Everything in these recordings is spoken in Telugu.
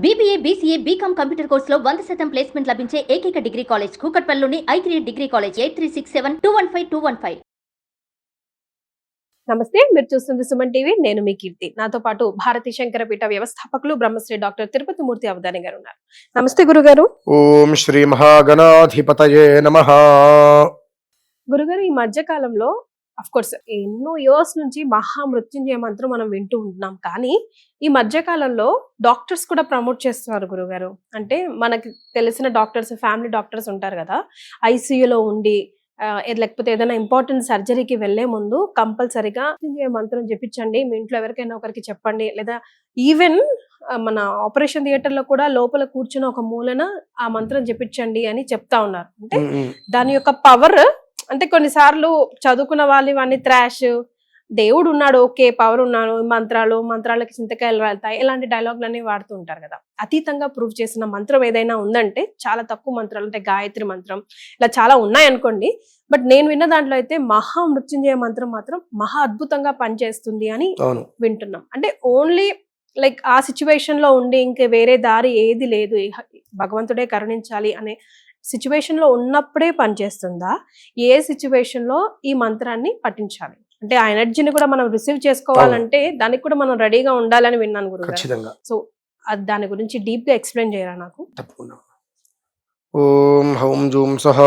BBA, BCA, BCom కంప్యూటర్ కోర్సులో 100% ప్లేస్మెంట్ లభించే ఏకైక డిగ్రీ కాలేజ్ కూకట్పల్లిలోని I3 డిగ్రీ కాలేజ్ 8367215215. నమస్తే, మీరు చూస్తుంది సుమన్ టీవీ. నేను మీ కీర్తి. నాతో పాటు భారతీ శంకరపీఠ వ్యవస్థాపకులు బ్రహ్మశ్రీ డాక్టర్ తిరుపతి మూర్తి అవధాని గారు ఉన్నారు. నమస్తే గురుగారు. ఓం శ్రీ మహాగణాధిపతయే నమః. గురుగారు, ఈ మధ్య కాలంలో అఫ్ కోర్స్ ఎన్నో ఇయర్స్ నుంచి మహామృత్యుంజయ మంత్రం మనం వింటూ ఉంటున్నాం, కానీ ఈ మధ్య కాలంలో డాక్టర్స్ కూడా ప్రమోట్ చేస్తున్నారు గురుగారు. అంటే మనకి తెలిసిన డాక్టర్స్, ఫ్యామిలీ డాక్టర్స్ ఉంటారు కదా, ఐసీయూలో ఉండి లేకపోతే ఏదైనా ఇంపార్టెంట్ సర్జరీకి వెళ్లే ముందు కంపల్సరీగా మృత్యుంజయ మంత్రం జపించండి, మీ ఇంట్లో ఎవరికైనా ఒకరికి చెప్పండి, లేదా ఈవెన్ మన ఆపరేషన్ థియేటర్ లో కూడా లోపల కూర్చుని ఒక మూలన ఆ మంత్రం జపించండి అని చెప్తా ఉన్నారు. అంటే దాని యొక్క పవర్, అంటే కొన్నిసార్లు చదువుకున్న వాళ్ళు ఇవన్నీ త్రాష్, దేవుడు ఉన్నాడు, ఓకే, పవర్ ఉన్నాడు, మంత్రాలకి చింతకాయలు రాలుతాయి, ఇలాంటి డైలాగులన్నీ వాడుతూ ఉంటారు కదా. అతీతంగా ప్రూవ్ చేసిన మంత్రం ఏదైనా ఉందంటే చాలా తక్కువ మంత్రాలు, అంటే గాయత్రి మంత్రం, ఇలా చాలా ఉన్నాయి అనుకోండి. బట్ నేను విన్న దాంట్లో అయితే మహామృత్యుంజయ మంత్రం మాత్రం మహా అద్భుతంగా పనిచేస్తుంది అని వింటున్నాం. అంటే ఓన్లీ లైక్ ఆ సిచ్యువేషన్ లో ఉండి ఇంకా వేరే దారి ఏది లేదు, భగవంతుడే కరుణించాలి అనే సిచ్యువేషన్ లో ఉన్నప్పుడే పనిచేస్తుందా? ఏ సిచ్యువేషన్ లో ఈ మంత్రాన్ని పఠించాలి? అంటే ఆ ఎనర్జీని కూడా మనం రిసీవ్ చేసుకోవాలంటే దానికి కూడా మనం రెడీగా ఉండాలని విన్నాను గురుగారు. సో దాని గురించి డీప్ గా ఎక్స్ప్లెయిన్ చేయరా నాకు? తప్పకుండా. ఓం హౌం జూం సహ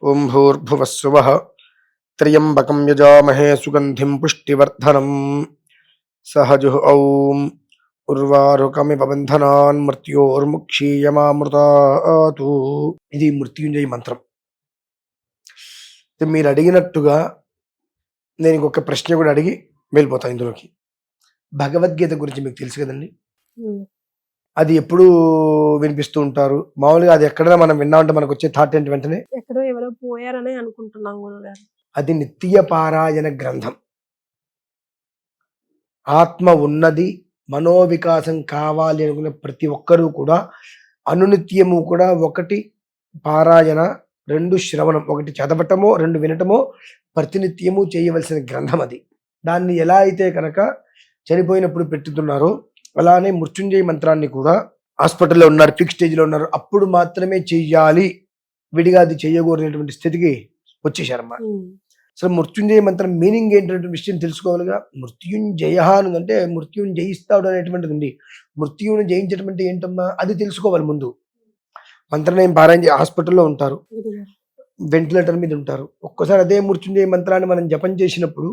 ఓం భూర్భువస్సువః త్ర్యంబకం యజామహే సుగంధిం పుష్టివర్ధనం సహజుః ఓం ఉర్వారుకమివ బంధనాన్ మృత్యోర్ముక్షీయమామృతాతు. ఇది మృత్యుంజయ మంత్రం. మీరు అడిగినట్టుగా నేను ఇంకొక ప్రశ్న కూడా అడిగి వెళ్ళిపోతాను ఇందులోకి. భగవద్గీత గురించి మీకు తెలుసు కదండి, అది ఎప్పుడు వినిపిస్తూ ఉంటారు. మామూలుగా అది ఎక్కడైనా మనం విన్నామంటే మనకు వచ్చే థాట్ ఏంటి, వెంటనే ఎక్కడో ఎవరో పోయారని అనుకుంటున్నాం గురుగారు. అది నిత్య పారాయణ గ్రంథం. ఆత్మ ఉన్నది, మనోవికాసం కావాలి అనుకునే ప్రతి ఒక్కరూ కూడా అనునిత్యము కూడా ఒకటి పారాయణ, రెండు శ్రవణం, ఒకటి చదవటమో రెండు వినటమో ప్రతినిత్యము చేయవలసిన గ్రంథం అది. దాన్ని ఎలా అయితే కనుక చనిపోయినప్పుడు పెట్టుతున్నారో అలానే మృత్యుంజయ మంత్రాన్ని కూడా హాస్పిటల్లో ఉన్నారు, ఫిక్స్ స్టేజ్లో ఉన్నారు, అప్పుడు మాత్రమే చెయ్యాలి, విడిగా అది చెయ్యకూడనటువంటి స్థితికి వచ్చేసారమ్మా. అసలు మృత్యుంజయ మంత్రం మీనింగ్ ఏంటంటే విషయం తెలుసుకోవాలిగా. మృత్యుంజయ అంటే మృత్యుని జయిస్తాడు అనేటువంటిది ఉంది. మృత్యుని జయించడం అంటే ఏంటమ్మా అది తెలుసుకోవాలి ముందు. మంత్రం పారాయణ హాస్పిటల్లో ఉంటారు, వెంటిలేటర్ మీద ఉంటారు. ఒక్కసారి అదే మృత్యుంజయ మంత్రాన్ని మనం జపం చేసినప్పుడు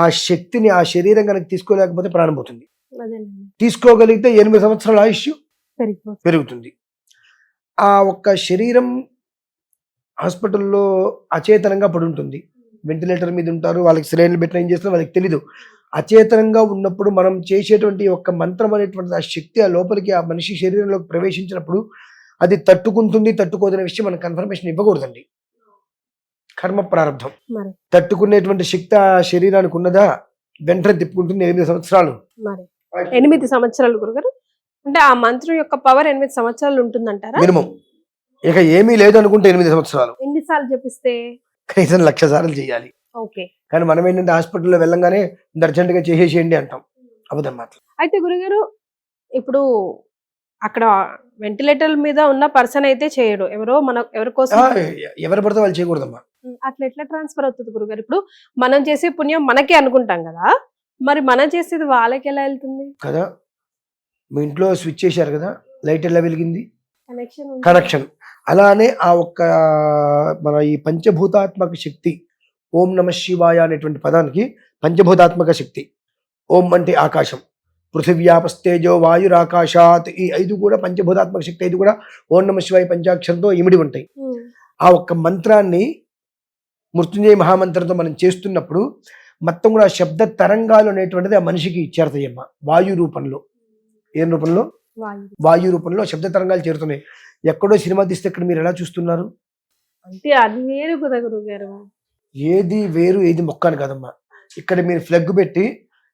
ఆ శక్తిని ఆ శరీరం కనుక తీసుకోలేకపోతే ప్రాణం పోతుంది. తీసుకోగలిగితే 8 సంవత్సరాల ఆయుష్ పెరుగుతుంది. ఆ ఒక్క శరీరం హాస్పిటల్లో అచేతనంగా పడి ఉంటుంది, వెంటిలేటర్ మీద ఉంటారు, వాళ్ళకి సిలైన్లు పెట్టిన ఏం చేస్తారో వాళ్ళకి తెలీదు. అచేతనంగా ఉన్నప్పుడు మనం చేసేటువంటి ఒక మంత్రం అనేటువంటి ఆ శక్తి ఆ లోపలికి ఆ మనిషి శరీరంలోకి ప్రవేశించినప్పుడు అది తట్టుకుంటుంది తట్టుకోదనే విషయం మనం కన్ఫర్మేషన్ ఇవ్వకూడదండి. కర్మ ప్రారంభం. తట్టుకునేటువంటి శక్తి ఆ శరీరానికి ఉన్నదా? వెంటనే తిప్పుకుంటుంది 8 సంవత్సరాలు. 8 సంవత్సరాలు గురుగారు, అంటే ఆ మంత్రం యొక్క పవర్ 8 సంవత్సరాలు ఉంటుందంటారా? మినిమం. ఇక ఏమీ లేదు అనుకుంటే 8 సంవత్సరాలు. ఎన్నిసార్లు చెప్పిస్తే? కనీసం 1,00,000 సార్లు చేయాలి. ఓకే. కానీ మనం ఏంటంటే హాస్పిటల్లో వెళ్ళంగానే అర్జెంట్ గా చేసేసేయండి అంటాం. అబద్ధం మాట. అయితే గురుగారు, ఇప్పుడు అక్కడ వెంటిలేటర్ మీద ఉన్న పర్సన్ అయితే చేయడు, ఎవరి కోసం ఎవరు పడితే వాళ్ళు చేయకూడదమ్మా. అట్లా ఎట్లా ట్రాన్స్ఫర్ అవుతుంది గురుగారు? ఇప్పుడు మనం చేసే పుణ్యం మనకే అనుకుంటాం కదా, మరి మనం చేసేది వాళ్ళకి ఎలా వెళ్తుంది కదా? మీ ఇంట్లో స్విచ్ చేశారు కదా, లైట్ ఎలా వెలిగింది? కనెక్షన్. అలానే ఆ ఒక్క మన ఈ పంచభూతాత్మక శక్తి, ఓం నమ శివాయ అనేటువంటి పదానికి పంచభూతాత్మక శక్తి. ఓం అంటే ఆకాశం, పృథివ్యాపస్తేజో వాయురాకాశాత్, ఈ 5 కూడా పంచభూతాత్మక శక్తి. 5 కూడా ఓం నమ శివాయ పంచాక్షరంతో ఇమిడి ఉంటాయి. ఆ ఒక్క మంత్రాన్ని మృత్యుంజయ మహామంత్రంతో మనం చేస్తున్నప్పుడు మొత్తం కూడా శబ్ద తరంగాలు అనేటువంటిది ఆ మనిషికి చేరుతాయమ్మ. వాయు రూపంలో. ఏం రూపంలో? వాయు రూపంలో శబ్ద తరంగాలు చేరుతున్నాయి. ఎక్కడో సినిమా తీస్తే ఇక్కడ మీరు ఎలా చూస్తున్నారు? అంటే అది వేరు కదా గురుగారు. ఏది వేరు ఏది మొక్కని కదమ్మా. ఇక్కడ మీరు ఫ్లగ్ పెట్టి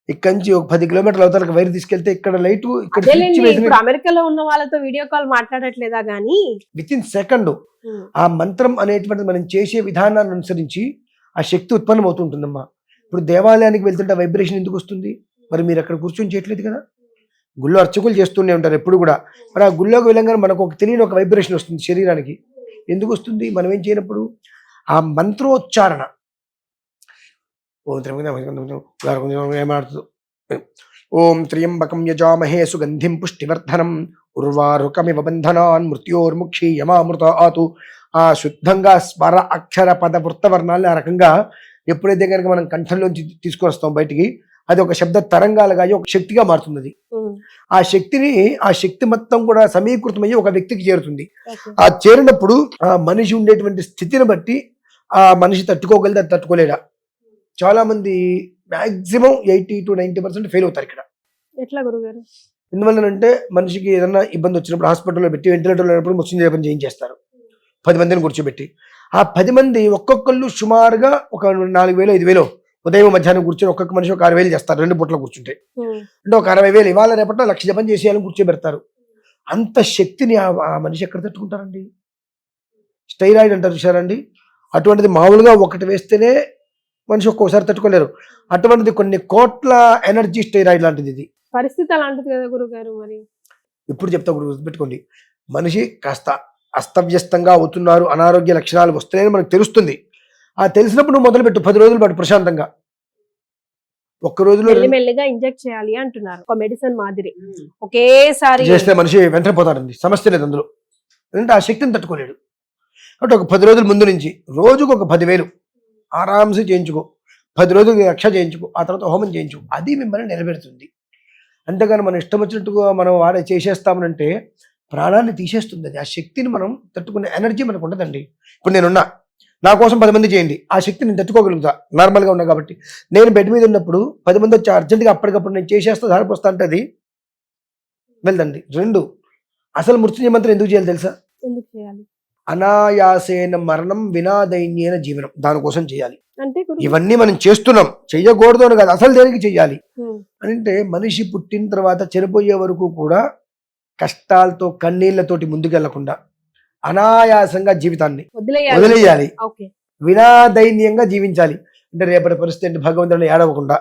ఇక్కడ నుంచి ఒక 10 కిలోమీటర్ల అవతలకు వైర్ తీసుకెళ్తే ఇక్కడ లైట్, ఇక్కడ అమెరికాలో ఉన్న వాళ్ళతో వీడియో కాల్ మాట్లాడట్లేదా గానీ విత్ ఇన్ సెకండ్ ఆ మంత్రం అనేటువంటిది మనం చేసే విధానాన్ని అనుసరించి ఆ శక్తి ఉత్పన్నం అవుతుంటుందమ్మా. ఇప్పుడు దేవాలయానికి వెళ్తుంటే వైబ్రేషన్ ఎందుకు వస్తుంది? మరి మీరు అక్కడ కూర్చొని చేయట్లేదు కదా. గుళ్ళో అర్చకులు చేస్తూనే ఉంటారు ఎప్పుడు కూడా. మరి ఆ గుళ్ళోకి వెళ్ళంగానే మనకు ఒక తెలియని ఒక వైబ్రేషన్ వస్తుంది శరీరానికి. ఎందుకు వస్తుంది? మనం ఏం చేయనప్పుడు ఆ మంత్రోచ్చారణ ఏమాడుతుంది, ఓం త్ర్యంబకం యజామహే సుగంధిం పుష్టివర్ధనం ఉర్వారుకమివ బంధనాన్ మృత్యోర్ముక్షి యమామృతాతు. ఆ శుద్ధంగా స్వర అక్షర పద వృత్తవర్ణాలని ఆ రకంగా ఎప్పుడైతే కనుక మనం కంఠంలోంచి తీసుకొని వస్తాం బయటికి, అది ఒక శబ్ద తరంగాలుగా ఒక శక్తిగా మారుతుంది. అది ఆ శక్తి మొత్తం కూడా సమీకృతమయ్యి ఒక వ్యక్తికి చేరుతుంది. ఆ చేరినప్పుడు ఆ మనిషి ఉండేటువంటి స్థితిని బట్టి ఆ మనిషి తట్టుకోగలితే అది తట్టుకోలేడా. చాలా మంది మాక్సిమం 80 to 90% ఫెయిల్ అవుతారు ఇక్కడ. ఎట్లా గురుగారు? ఎందువల్లనంటే మనిషికి ఏదైనా ఇబ్బంది వచ్చినప్పుడు హాస్పిటల్లో పెట్టి వెంటిలేటర్లో ఉన్నప్పుడు మృత్యుంజయ జపం చేయించేస్తారు 10 మందిని కూర్చోబెట్టి. ఆ 10 మంది ఒక్కొక్కళ్ళు సుమారుగా ఒక 4,000 5,000 ఉదయం మధ్యాహ్నం కూర్చొని ఒక్కొక్క మనిషి ఒక 6,000 చేస్తారు 2 పూట్ల కూర్చుంటే. అంటే ఒక 60,000 ఇవాళ రేపట్లో 1,00,000 జపం చేసేయాలని కూర్చోబెడతారు. అంత శక్తిని ఆ మనిషి ఎక్కడ తట్టుకుంటారండి? స్టైరాయిడ్ అంటారు చూసారండి, అటువంటిది మామూలుగా ఒకటి వేస్తేనే మనిషి ఒక్కోసారి తట్టుకోలేరు. అటువంటిది కొన్ని కోట్ల ఎనర్జీ స్టైరాయిడ్ లాంటిది. ఇది పరిస్థితి అలాంటిది కదా గురుగారు. మరి ఇప్పుడు చెప్తా గుర్తుపెట్టుకోండి, మనిషి కాస్త అస్తవ్యస్తంగా అవుతున్నారు, అనారోగ్య లక్షణాలు వస్తున్నాయని మనకు తెలుస్తుంది. ఆ తెలిసినప్పుడు నువ్వు మొదలుపెట్టు 10 రోజుల పాటు ప్రశాంతంగా. ఒక్క రోజులో మెల్లిమెల్లిగా ఇంజెక్ట్ చేయాలి అంటున్నారు, ఒక మెడిసిన్ మాదిరి ఒకేసారి చేస్తే మనిషి వెంటనే పోతాడండి, సమస్య లేదు అందులో. ఎందుకంటే ఆ శక్తిని తట్టుకోలేడు. అంటే ఒక 10 రోజుల ముందు నుంచి రోజుకు ఒక 10,000 ఆరామ్సే చేయించుకో, 10 రోజులు 1,00,000 చేయించుకో, ఆ తర్వాత హోమం చేయించుకో. అది మిమ్మల్ని నిలబెడుతుంది. అంతేగాని మనం ఇష్టం వచ్చినట్టుగా మనం చేసేస్తామనంటే ప్రాణాన్ని తీసేస్తుంది. అది ఆ శక్తిని మనం తట్టుకునే ఎనర్జీ మనకు ఉండదండి. ఇప్పుడు నేనున్నా, నా కోసం 10 మంది చేయండి, ఆ శక్తి నేను తట్టుకోగలుగుతా నార్మల్గా ఉన్నా కాబట్టి. నేను బెడ్ మీద ఉన్నప్పుడు 10 మంది వచ్చి అర్జెంట్గా అప్పటికప్పుడు నేను చేసేస్తా దారిపోస్తా అంటే అది వెళ్దండి. 2 అసలు మృత్యుంజయ మంత్రం ఎందుకు చేయాలి తెలుసా? ఎందుకు చేయాలి? అనాయాసేన మరణం వినాదైన్యేన జీవనం, దానికోసం చేయాలి. అంటే ఇవన్నీ మనం చేస్తున్నాం, చెయ్యకూడదు అని కాదు, అసలు దేనికి చెయ్యాలి అంటే మనిషి పుట్టిన తర్వాత చనిపోయే వరకు కూడా కష్టాలతో కన్నీళ్లతోటి ముందుకెళ్లకుండా అనాయాసంగా జీవితాన్ని వదిలేయాలి, వినాదైన్యంగా జీవించాలి. అంటే రేపటి పరిస్థితి అంటే భగవంతుడిని ఏడవకుండా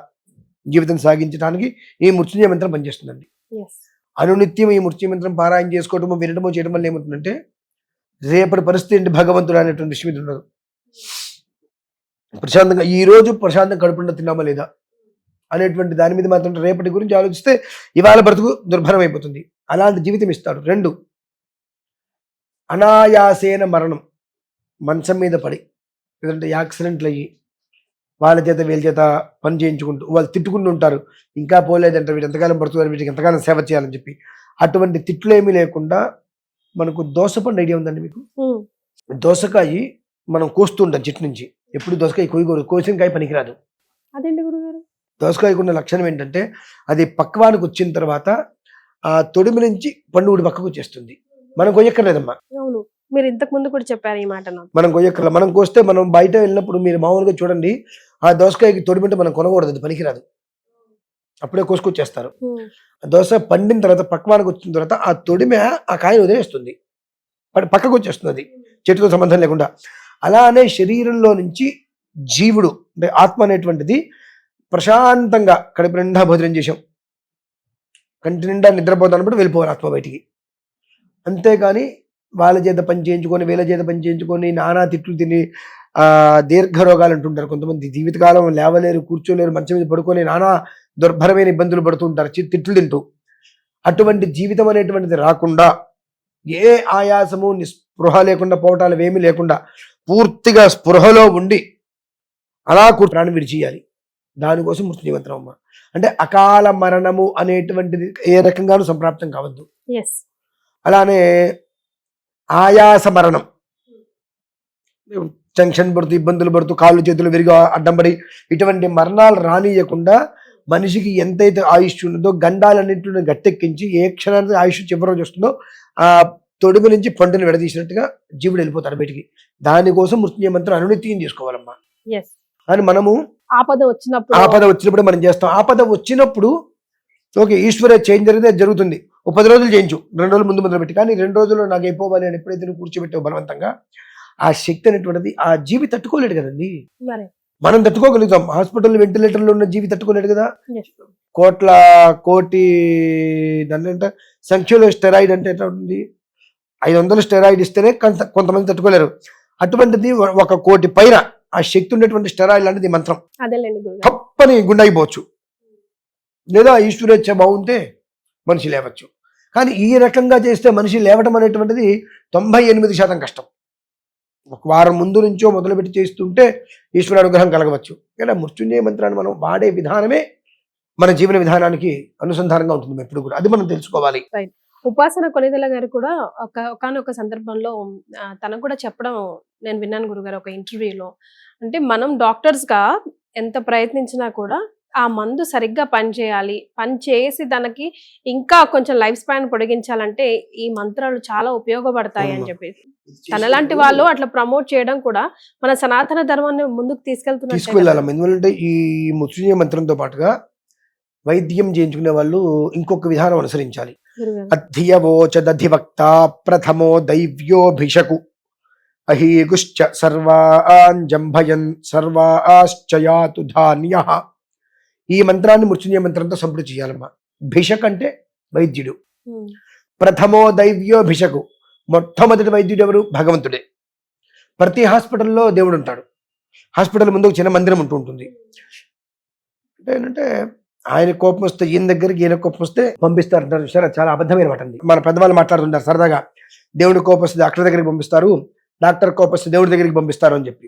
జీవితం సాగించడానికి ఈ మృత్యుంజయ మంత్రం పనిచేస్తుందండి. అనునిత్యం ఈ మృత్యుంజయ మంత్రం పారాయణ చేసుకోవటమో వినటమో చేయడం వల్ల ఏమవుతుందంటే రేపటి పరిస్థితి ఏంటి భగవంతుడు అనేటువంటి విషయం మీద ఉండదు. ప్రశాంతంగా ఈ రోజు ప్రశాంతంగా కడుపుండా తిన్నామా లేదా అనేటువంటి దాని మీద మాత్రం రేపటి గురించి ఆలోచిస్తే ఇవాళ బ్రతుకు దుర్భరం అయిపోతుంది. అలాంటి జీవితం ఇస్తాడు. 2 అనాయాసేన మరణం, మంచం మీద పడి లేదంటే యాక్సిడెంట్లు అయ్యి వాళ్ళ చేత వీళ్ళ చేత పని చేయించుకుంటూ వాళ్ళు తిట్టుకుంటూ ఉంటారు, ఇంకా పోలేదంటే వీడు ఎంతకాలం పడుతున్నారు, వీటికి ఎంతకాలం సేవ చేయాలని చెప్పి. అటువంటి తిట్లు ఏమీ లేకుండా మనకు దోసపండు ఐడియా ఉందండి మీకు? దోసకాయ మనం కోస్తూ ఉంటాం చెట్టు నుంచి. ఎప్పుడు దోసకాయ కోయకూడదు, కోసినకాయ పనికిరాదు. అదేంటి గురుగారు? దోసకాయకున్న లక్షణం ఏంటంటే అది పక్వానికి వచ్చిన తర్వాత ఆ తొడిమి నుంచి పండు ఊడి పక్కకు వచ్చేస్తుంది. మనం కొయ్యక్కర్లేదమ్మా. అవును, మీరు ఇంతకు ముందు కూడా చెప్పారు ఈ మాట. మనం కొయ్యక్కర్లేదు. మనం కోస్తే మనం బయట వెళ్ళినప్పుడు మీరు మామూలుగా చూడండి, ఆ దోసకాయకి తొడిమింటే మనం కొనకూడదు, అది పనికిరాదు, అప్పుడే కోసుకొచ్చేస్తారు. దోస పండిన తర్వాత పక్వానికి వచ్చిన తర్వాత ఆ తొడిమె ఆ కాయను వదిలేస్తుంది, పక్కకు వచ్చేస్తుంది, అది చెట్టుతో సంబంధం లేకుండా. అలానే శరీరంలో నుంచి జీవుడు అంటే ఆత్మ అనేటువంటిది ప్రశాంతంగా కడుపు నిండా భోజనం చేసాం, కంటి నిండా నిద్రపోతానప్పుడు వెళ్ళిపోవాలి ఆత్మ బయటికి. అంతేకాని వాళ్ళ చేత పని చేయించుకొని వీళ్ళ చేత పని చేయించుకొని నానా తిట్లు తిని దీర్ఘ రోగాలు అంటుంటారు కొంతమంది. జీవితకాలం లేవలేరు, కూర్చోలేరు, మంచం మీద పడుకొని నానా దుర్భరమైన ఇబ్బందులు పడుతుంటారు తిట్లు తింటూ. అటువంటి జీవితం అనేటువంటిది రాకుండా ఏ ఆయాసము నిస్పృహ లేకుండా పోవటాలు ఏమీ లేకుండా పూర్తిగా స్పృహలో ఉండి అలా ప్రాణం విడిచేయాలి. దానికోసం మృత్యుంజయ మంత్రం అమ్మ. అంటే అకాల మరణము అనేటువంటిది ఏ రకంగానూ సంప్రాప్తం కావద్దు. అలానే ఆయాస మరణం, టెన్షన్ పడుతూ ఇబ్బందులు పడుతూ కాళ్ళు చేతులు విరిగా అడ్డం పడి ఇటువంటి మరణాలు రానియకుండా మనిషికి ఎంతైతే ఆయుష్ ఉన్నదో గండాలన్నింటిని గట్టెక్కించి ఏ క్షణానికి ఆయుష్ చివరి రోజు వస్తుందో ఆ తొడుగు నుంచి పండుని విడదీసినట్టుగా జీవుడు వెళ్ళిపోతాడు బయటికి. దానికోసం మృత్యుంజయ మంత్రం అనునిత్యం చేసుకోవాలమ్మా. అని మనము ఆపద వచ్చినప్పుడు మనం చేస్తాం. ఆపద వచ్చినప్పుడు ఓకే ఈశ్వర చేంజ్ జరిగితే జరుగుతుంది. 10 రోజులు చేయించు, 2 రోజులు ముందు మొదలుపెట్టి. కానీ 2 రోజుల్లో నాకు అయిపోవాలి అని ఎప్పుడైతే నువ్వు కూర్చోబెట్టావు బలవంతంగా, ఆ శక్తి అనేటువంటిది ఆ జీవి తట్టుకోలేడు కదండి. మనం తట్టుకోగలుగుతాం, హాస్పిటల్ వెంటిలేటర్లో ఉన్న జీవి తట్టుకోలేడు కదా. కోటి దాని అంటే సంఖ్యలో స్టెరాయిడ్ అంటే ఎట్లా ఉంటుంది, 500 స్టెరాయిడ్ ఇస్తేనే కొంతమంది తట్టుకోలేరు. అటువంటిది 1 కోటి పైన ఆ శక్తి ఉన్నటువంటి స్టెరాయిడ్ లాంటిది మంత్రం. అదేలేండి గురుగారు. తప్పని గుండె అయిపోవచ్చు, లేదా ఈశ్వరేచ్ఛ బాగుంటే మనిషి లేవచ్చు. కానీ ఈ రకంగా చేస్తే మనిషి లేవటం అనేటువంటిది 98% కష్టం. 1 వారం ముందు నుంచో మొదలుపెట్టి చేస్తుంటే ఈశ్వర అనుగ్రహం కలగవచ్చు. ఇలా మృత్యుంజయ మంత్రాన్ని మనం వాడే విధానమే మన జీవన విధానానికి అనుసంధానంగా ఉంటుంది ఎప్పుడు కూడా. అది మనం తెలుసుకోవాలి. ఉపాసన కొనిదెల గారు కూడా ఒకానొక సందర్భంలో తనకు కూడా చెప్పడం నేను విన్నాను గురుగారు ఒక ఇంటర్వ్యూలో. అంటే మనం డాక్టర్స్ గా ఎంత ప్రయత్నించినా కూడా ఆ మందు సరిగ్గా పనిచేయాలి, పని చేసి దానికి ఇంకా కొంచెం లైఫ్ స్పాన్ పొడిగించాలంటే ఈ మంత్రాలు చాలా ఉపయోగపడతాయి అని చెప్పేసి తనలాంటి వాళ్ళు అట్లా ప్రమోట్ చేయడం కూడా మన సనాతన ధర్మాన్ని ముందుకు తీసుకెళ్ళాలి. ఎందుకంటే ఈ మృత్యుంజయ మంత్రంతో పాటుగా వైద్యం చేయించుకునే వాళ్ళు ఇంకొక విధానం అనుసరించాలి. అధ్యవోచదధివక్త ప్రథమో దైవ్యోభిషకు అహీగుశ్చ సర్వాన్ జంభయన్ సర్వాశ్చయాతు ధాన్యః. ఈ మంత్రాన్ని మృత్యుంజయ మంత్రంతో సంపుటి చేయాలమ్మా. భిషక్ అంటే వైద్యుడు, ప్రథమో దైవ్యోభిషకు మొట్టమొదటి వైద్యుడు ఎవరు? భగవంతుడే. ప్రతి హాస్పిటల్లో దేవుడు ఉంటాడు. హాస్పిటల్ ముందు ఒక చిన్న మందిరం ఉంటూ ఉంటుంది. ఏంటంటే ఆయన కోపం వస్తే ఈయన దగ్గరికి, ఈయన కోపం వస్తే పంపిస్తారు. సరే, చాలా అబద్ధమైన మాట అండి. మన పెద్దవాళ్ళు మాట్లాడుతుంటారు సరదాగా, దేవుడి కోపం వస్తే డాక్టర్ దగ్గరికి పంపిస్తారు, డాక్టర్ కోపం వస్తే దేవుడి దగ్గరికి పంపిస్తారు అని చెప్పి.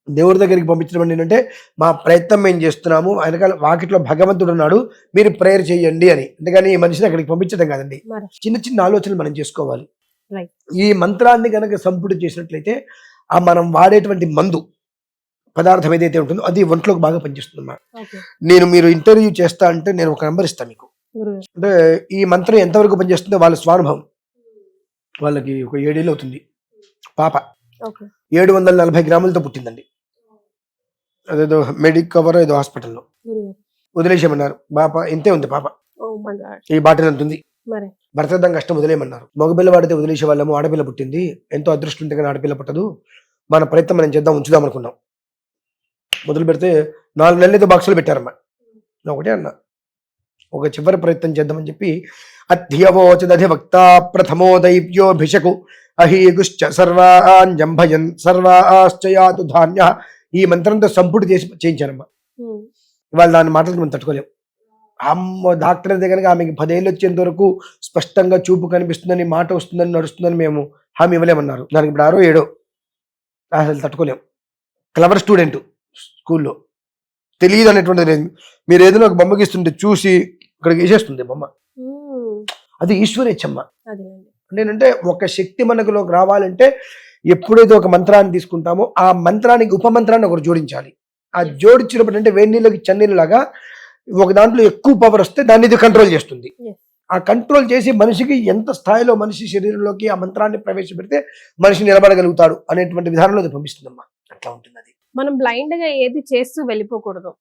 దేవుడి దగ్గరికి పంపించడం ఏంటంటే మా ప్రయత్నం మేము చేస్తున్నాము, వెనకాల వాకిట్లో భగవంతుడు ఉన్నాడు, మీరు ప్రేయర్ చేయండి అని. అంతేగాని ఈ మనిషిని అక్కడికి పంపించడం కాదండి. చిన్న చిన్న ఆలోచనలు మనం చేసుకోవాలి. ఈ మంత్రాన్ని కనుక సంపుటి చేసినట్లయితే ఆ మనం వాడేటువంటి మందు పదార్థం ఏదైతే ఉంటుందో అది ఒంట్లోకి బాగా పనిచేస్తుంది. మీరు ఇంటర్వ్యూ చేస్తా అంటే నేను ఒక నెంబర్ ఇస్తాను మీకు. అంటే ఈ మంత్రం ఎంతవరకు పనిచేస్తుందో వాళ్ళ స్వానుభవం. వాళ్ళకి ఒక 7 ఏళ్ళు అవుతుంది పాప, 740 గ్రాములతో పుట్టిందండి. అదేదో మెడికవర్ ఏదో హాస్పిటల్లో వదిలేసేయమన్నారు. పాప ఇంతే ఉంది పాప, ఈ బాటిల్ అంటుంది. భర్తదం కష్టం వదిలేయమన్నారు. మగపిల్ల వాడితే వదిలేసే వాళ్ళము, ఆడపిల్ల పుట్టింది, ఎంతో అదృష్టం ఉంటే కానీ ఆడపిల్ల పుట్టదు, మన ప్రయత్నం మనం చేద్దాం, ఉంచుదాం అనుకున్నాం. మొదలు పెడితే 4 నెలలైతే బాక్సులు పెట్టారమ్మా. ఒకటే అన్నా, ఒక చివరి ప్రయత్నం చేద్దామని చెప్పి అధ్యవోచదధివక్త ప్రథమో దైవ్యోభిషకు అహీగుశ్చ సర్వాన్ జంభయన్ సర్వాశ్చయాతు ధాన్యః. ఈ మంత్రంతో సంపుటి చేసి చేయించారమ్మా. ఇవాళ దాని మాటలకు మనం తట్టుకోలేం. అమ్మ డాక్టర్ దగ్గర ఆమెకి 10 ఏళ్ళు వచ్చేంత వరకు స్పష్టంగా చూపు కనిపిస్తుందని, మాట వస్తుందని, నడుస్తుందని మేము హామీ ఇవ్వలేమన్నారు. దానికి ఇప్పుడు 6 7 అసలు తట్టుకోలేం. క్లవర్ స్టూడెంట్, స్కూల్లో తెలియదు అనేటువంటిది లేదు. మీరు ఏదైనా ఒక బొమ్మకి ఇస్తుంటే చూసి ఇక్కడికి వేసేస్తుంది బొమ్మ. అది ఈశ్వరేచ్ఛమ్మ. ఏంటంటే ఒక శక్తి మనకులోకి రావాలంటే ఎప్పుడైతే ఒక మంత్రాన్ని తీసుకుంటామో ఆ మంత్రానికి ఉపమంత్రాన్ని ఒకటి జోడించాలి. ఆ జోడించినప్పుడు అంటే వేడి నీళ్ళకి చన్నీళ్ళలాగా ఒక దాంట్లో ఎక్కువ పవర్ వస్తే దాన్ని ఇది కంట్రోల్ చేస్తుంది. ఆ కంట్రోల్ చేసి మనిషికి ఎంత స్థాయిలో మనిషి శరీరంలోకి ఆ మంత్రాన్ని ప్రవేశపెడితే మనిషి నిలబడగలుగుతాడు అనేటువంటి విధానంలో అది పంపిస్తుందమ్మా. అట్లా ఉంటుంది. అది మనం బ్లైండ్ గా ఏది చేస్తూ వెళ్ళిపోకూడదు.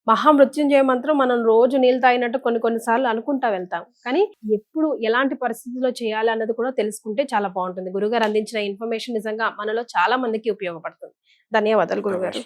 మహామృత్యుంజయ మంత్రం మనం రోజు నీళ్ళు తాగినట్టు కొన్నిసార్లు అనుకుంటా వెళ్తాం, కానీ ఎప్పుడు ఎలాంటి పరిస్థితుల్లో చేయాలి అన్నది కూడా తెలుసుకుంటే చాలా బాగుంటుంది. గురుగారు అందించిన ఇన్ఫర్మేషన్ నిజంగా మనలో చాలా మందికి ఉపయోగపడుతుంది. ధన్యవాదాలు గురుగారు.